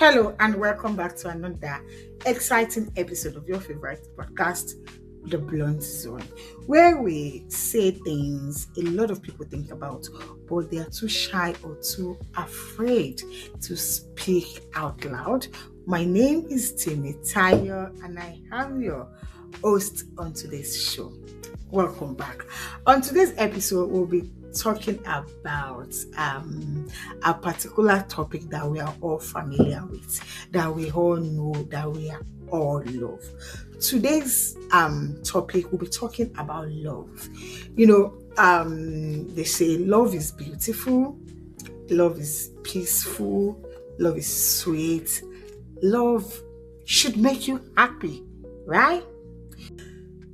Hello and welcome back to another exciting episode of your favorite podcast, The Blunt Zone, where we say things a lot of people think about, but they are too shy or too afraid to speak out loud. My name is Timmy Tayo and I am your host on today's show. Welcome back. On today's episode, we'll be talking about a particular topic that we are all familiar with, that we all know, that we all love. Today's topic, we'll be talking about love. They say love is beautiful, love is peaceful, love is sweet, love should make you happy, right?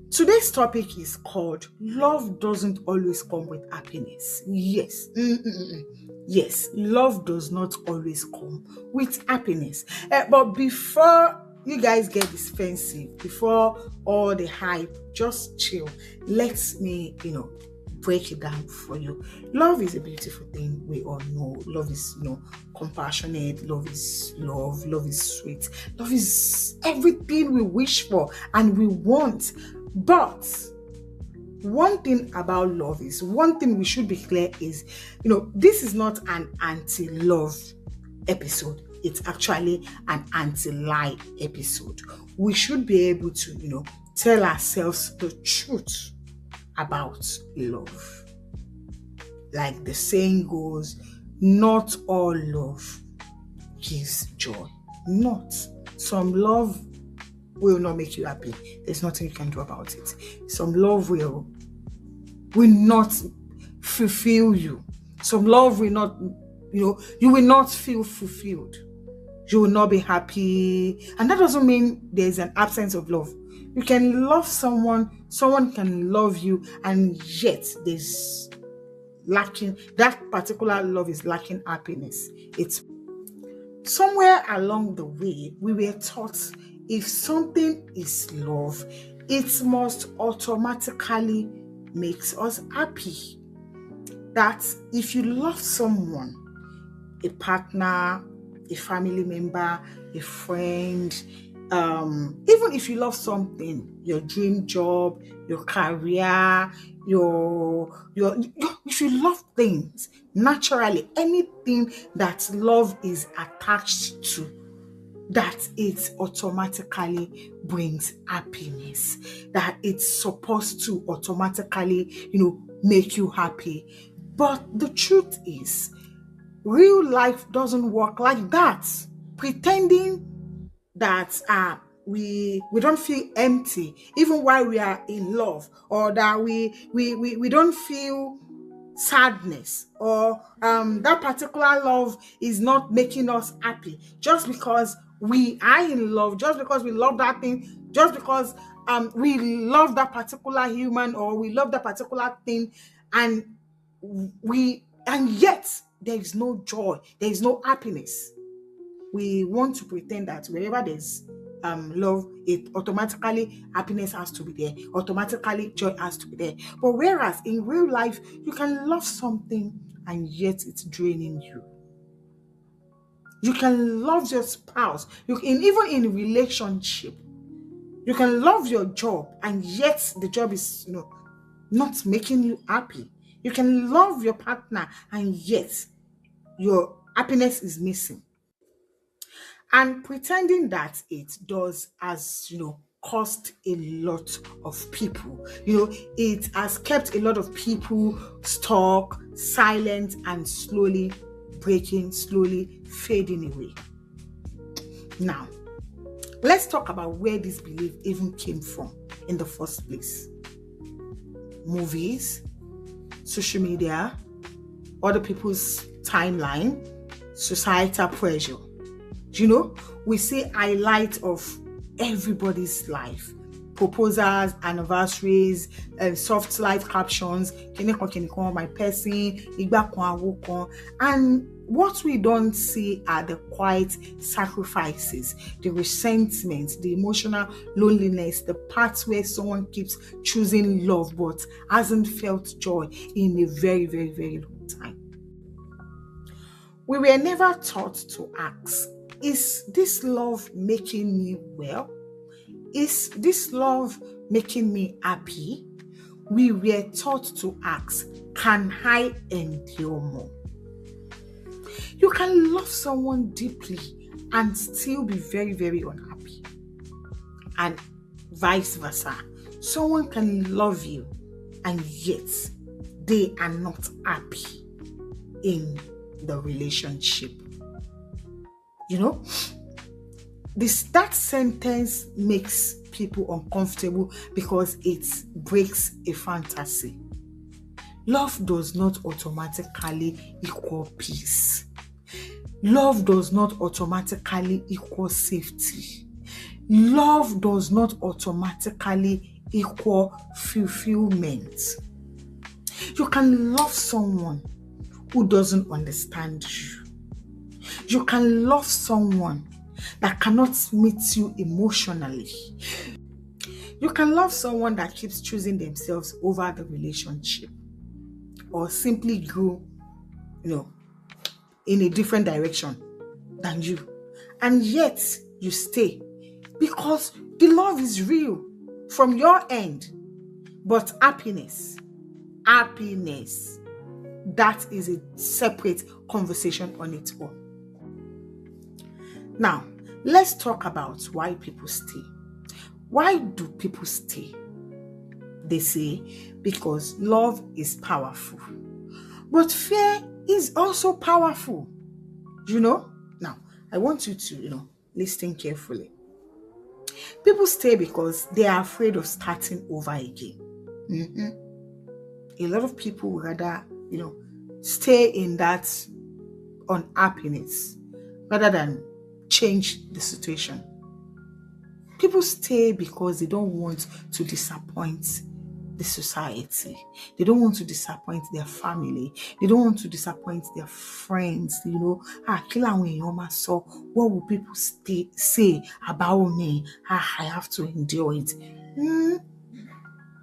Today's topic is called Love Doesn't Always Come with Happiness. Yes. Yes, love does not always come with happiness. But before you guys get defensive, before all the hype, just chill. Let me, break it down for you. Love is a beautiful thing. We all know. Love is, compassionate. Love is love. Love is sweet. Love is everything we wish for and we want. But one thing about love is, one thing we should be clear is, this is not an anti-love episode. It's actually an anti-lie episode. We should be able to, tell ourselves the truth about love. Like the saying goes, not all love gives joy. Not. Some love will not make you happy. There's nothing you can do about it. Some love will not fulfill you. Some love will not, you will not feel fulfilled. You will not be happy. And that doesn't mean there's an absence of love. You can love someone can love you, and yet there's lacking, that particular love is lacking happiness. It's somewhere along the way, we were taught if something is love, it must automatically makes us happy. That if you love someone, a partner, a family member, a friend, even if you love something, your dream job, your career, if you love things, naturally, anything that love is attached to, that it automatically brings happiness, that it's supposed to automatically, make you happy. But the truth is, real life doesn't work like that. Pretending that we don't feel empty even while we are in love, or that we don't feel sadness, or that particular love is not making us happy just because we are in love, just because we love that thing, just because we love that particular human, or we love that particular thing, and yet there is no joy, there is no happiness. We want to pretend that wherever there's love, it automatically happiness has to be there, automatically joy has to be there. But whereas in real life, you can love something and yet it's draining you. You can love your spouse. You can, even in a relationship, you can love your job and yet the job is not making you happy. You can love your partner and yet your happiness is missing. And pretending that it does, as cost a lot of people. It has kept a lot of people stuck, silent, and slowly breaking, slowly fading away. Now, let's talk about where this belief even came from in the first place. Movies, social media, other people's timeline, societal pressure. We see highlights of everybody's life. Proposals, anniversaries, soft life captions, my person, and what we don't see are the quiet sacrifices, the resentment, the emotional loneliness, the parts where someone keeps choosing love but hasn't felt joy in a very, very, very long time. We were never taught to ask, Is this love making me well? Is this love making me happy? We were taught to ask, can I endure more? You can love someone deeply and still be very, very unhappy. And vice versa. Someone can love you and yet they are not happy in the relationship. You know, that sentence makes people uncomfortable because it breaks a fantasy. Love does not automatically equal peace. Love does not automatically equal safety. Love does not automatically equal fulfillment. You can love someone who doesn't understand you. You can love someone that cannot meet you emotionally. You can love someone that keeps choosing themselves over the relationship or simply go, in a different direction than you. And yet you stay because the love is real from your end. But happiness, that is a separate conversation on its own. Now, let's talk about why people stay. Why do people stay? They say because love is powerful. But fear is also powerful. Now, I want you to, listen carefully. People stay because they are afraid of starting over again. A lot of people would rather, stay in that unhappiness rather than change the situation. People stay because they don't want to disappoint the society. They don't want to disappoint their family. They don't want to disappoint their friends. What will people say about me? I have to endure it.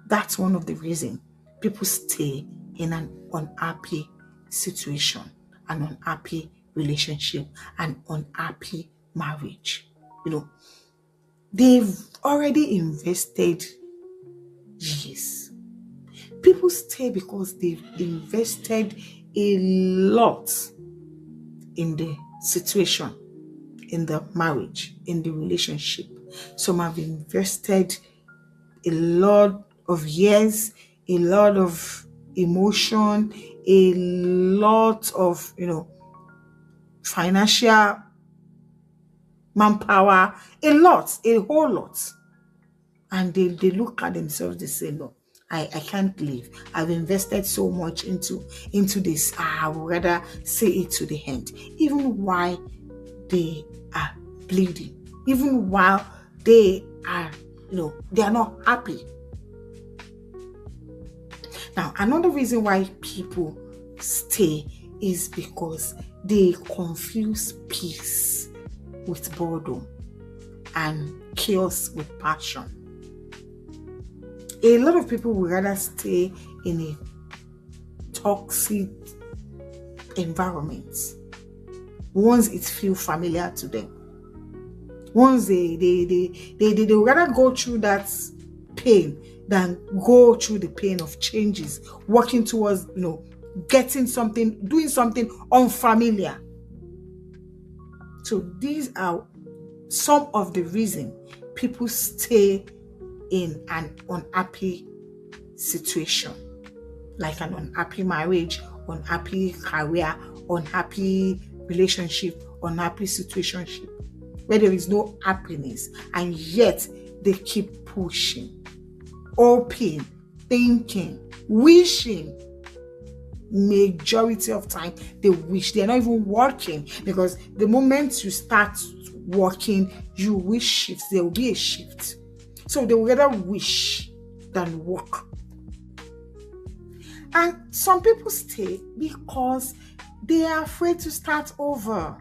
That's one of the reasons people stay in an unhappy situation, an unhappy relationship, an unhappy marriage. They've already invested years. People stay because they've invested a lot in the situation, in the marriage, in the relationship. Some have invested a lot of years, a lot of emotion, a lot of, financial manpower, a whole lot. And they look at themselves, they say, no, I can't leave. I've invested so much into this. I would rather see it to the end. Even while they are bleeding, even while they are, they are not happy. Now, another reason why people stay is because they confuse peace with boredom and chaos with passion. A lot of people would rather stay in a toxic environment once it feels familiar to them. Once they would rather go through that pain than go through the pain of changes, working towards, getting something, doing something unfamiliar. So these are some of the reasons people stay in an unhappy situation, like an unhappy marriage, unhappy career, unhappy relationship, unhappy situationship, where there is no happiness, and yet they keep pushing, hoping, thinking, wishing. Majority of time they wish. They're not even working, because the moment you start working, you wish shifts. There will be a shift. So they will rather wish than work. And some people stay because they are afraid to start over.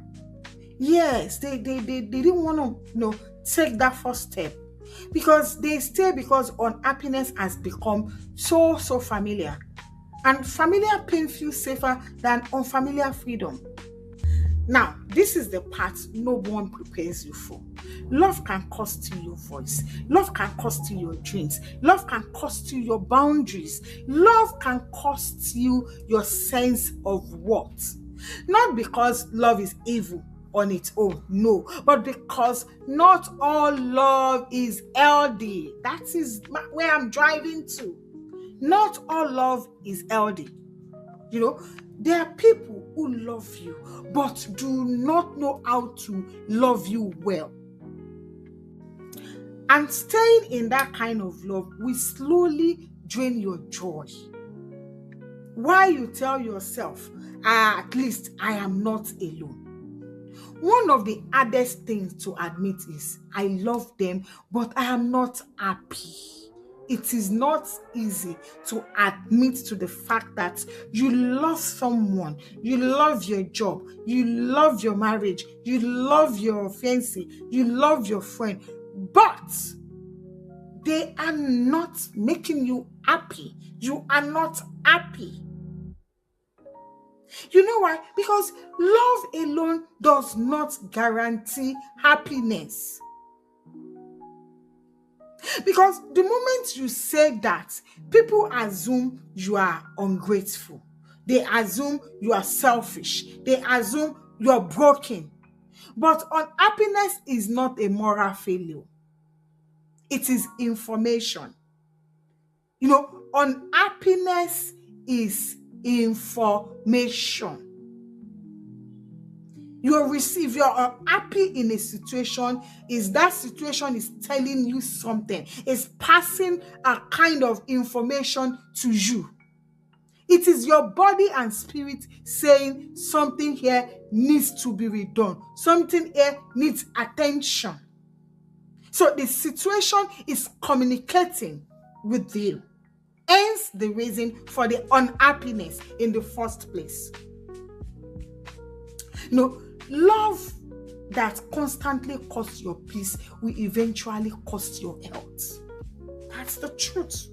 Yes, they didn't want to take that first step, because they stay because unhappiness has become so familiar. And familiar pain feels safer than unfamiliar freedom. Now, this is the part no one prepares you for. Love can cost you your voice. Love can cost you your dreams. Love can cost you your boundaries. Love can cost you your sense of worth. Not because love is evil on its own, no, but because not all love is healthy. That is where I'm driving to. Not all love is healthy. You know, there are people who love you but do not know how to love you well. And staying in that kind of love will slowly drain your joy. While you tell yourself, at least I am not alone. One of the hardest things to admit is I love them, but I am not happy. It is not easy to admit to the fact that you love someone, you love your job, you love your marriage, you love your fiancé, you love your friend, but they are not making you happy. You are not happy. You know why? Because love alone does not guarantee happiness. Because the moment you say that, people assume you are ungrateful. They assume you are selfish. They assume you are broken. But unhappiness is not a moral failure. It is information. You know, unhappiness is information. You're unhappy in a situation, is that situation is telling you something, is passing a kind of information to you. It is your body and spirit saying something here needs to be redone. Something here needs attention. So the situation is communicating with you. Hence the reason for the unhappiness in the first place. You know, love that constantly costs your peace will eventually cost your health. That's the truth.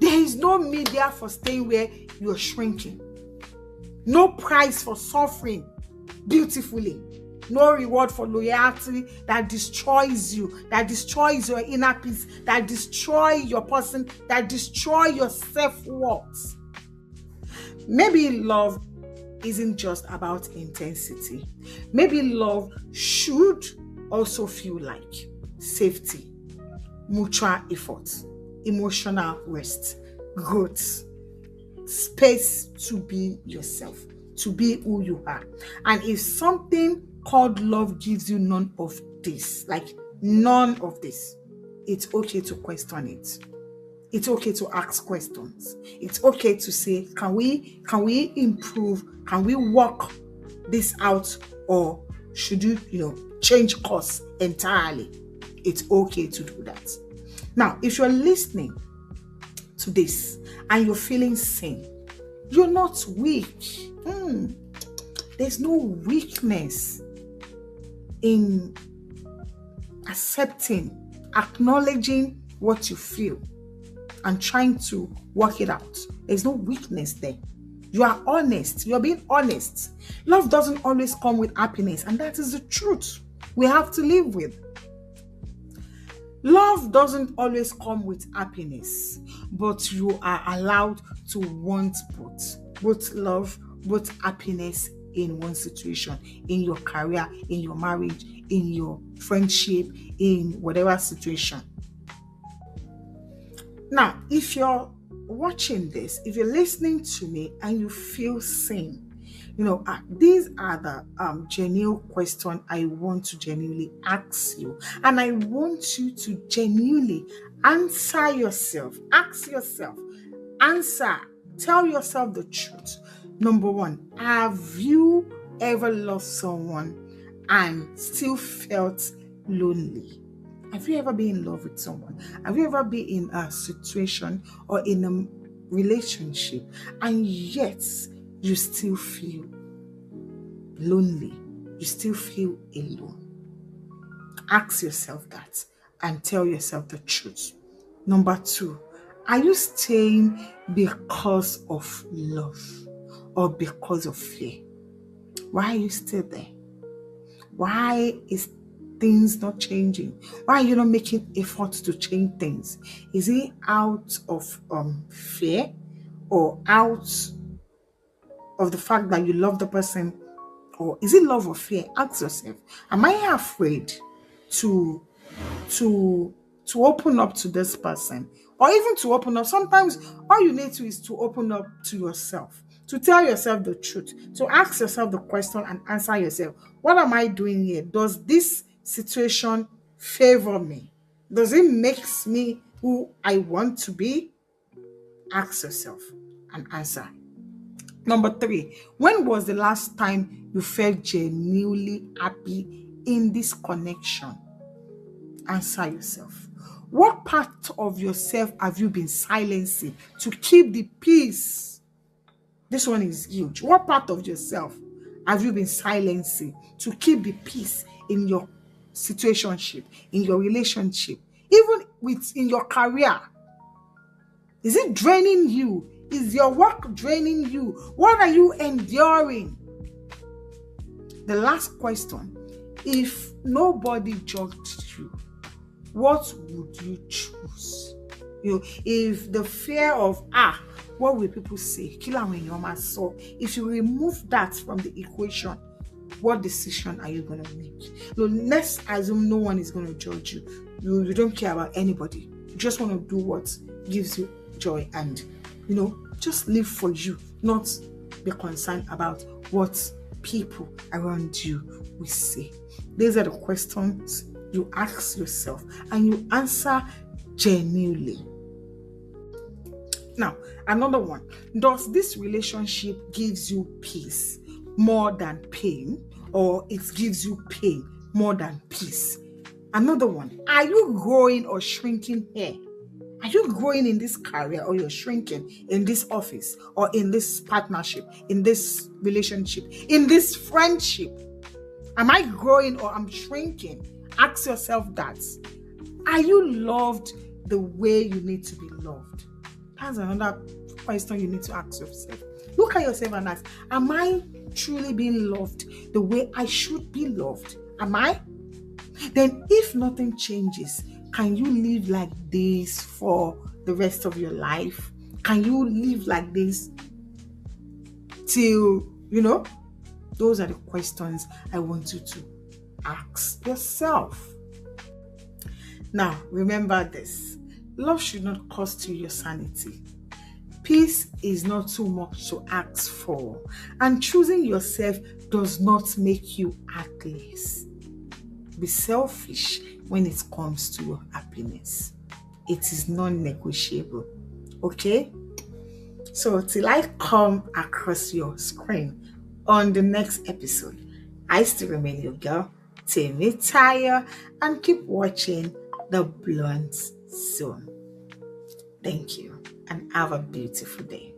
There is no media for staying where you're shrinking. No price for suffering beautifully. No reward for loyalty that destroys you, that destroys your inner peace, that destroys your person, that destroys your self-worth. Maybe love isn't just about intensity. Maybe love should also feel like safety, mutual effort, emotional rest, growth, space to be yourself, to be who you are. And if something called love gives you none of this, like none of this, it's okay to question it. It's okay to ask questions. It's okay to say, can we improve? Can we work this out? Or should you, change course entirely? It's okay to do that. Now, if you're listening to this and you're feeling seen, you're not weak. There's no weakness in accepting, acknowledging what you feel and trying to work it out. There's no weakness there. You are honest. You're being honest. Love doesn't always come with happiness, and that is the truth we have to live with. Love doesn't always come with happiness, but you are allowed to want both love, both happiness in one situation, in your career, in your marriage, in your friendship, in whatever situation. Now, if you're watching this, if you're listening to me and you feel seen, these are the genuine questions I want to genuinely ask you. And I want you to genuinely answer yourself. Ask yourself. Answer. Tell yourself the truth. Number one, have you ever loved someone and still felt lonely? Have you ever been in love with someone? Have you ever been in a situation or in a relationship and yet you still feel lonely? You still feel alone? Ask yourself that and tell yourself the truth. Number two, are you staying because of love or because of fear? Why are you still there? Why is things not changing? Why are you not making efforts to change things? Is it out of fear, or out of the fact that you love the person, or is it love or fear? Ask yourself, am I afraid to to open up to this person, or even to open up? Sometimes all you need to is to open up to yourself, to tell yourself the truth, to ask yourself the question and answer yourself, what am I doing here? Does this situation favor me? Does it makes me who I want to be? Ask yourself and answer. Number 3, when was the last time you felt genuinely happy in this connection? Answer yourself. What part of yourself have you been silencing to keep the peace? This one is huge. What part of yourself have you been silencing to keep the peace in your situationship, in your relationship, even in your career? Is it draining you? Is your work draining you? What are you enduring? The last question: if nobody judged you, what would you choose? If the fear of what will people say? If you remove that from the equation, what decision are you going to make? Let's assume no one is going to judge you. You don't care about anybody. You just want to do what gives you joy, and just live for you, not be concerned about what people around you will say. These are the questions you ask yourself and you answer genuinely. Now, another one: does this relationship gives you peace more than pain, or it gives you pain more than peace? Another one: are you growing or shrinking here? Are you growing in this career, or you're shrinking in this office, or in this partnership, in this relationship, in this friendship? Am I growing or I'm shrinking? Ask yourself that. Are you loved the way you need to be loved? That's another question you need to ask yourself. Look at yourself and ask, am I truly being loved the way I should be loved? Am I? Then if nothing changes, can you live like this for the rest of your life? Can you live like this till, those are the questions I want you to ask yourself. Now, remember this: love should not cost you your sanity. Peace is not too much to ask for, and choosing yourself does not make you heartless. Be selfish when it comes to your happiness. It is non-negotiable. Okay? So till I come across your screen on the next episode, I still remain your girl, Temitayo, and keep watching The Blunt Zone. Thank you and have a beautiful day.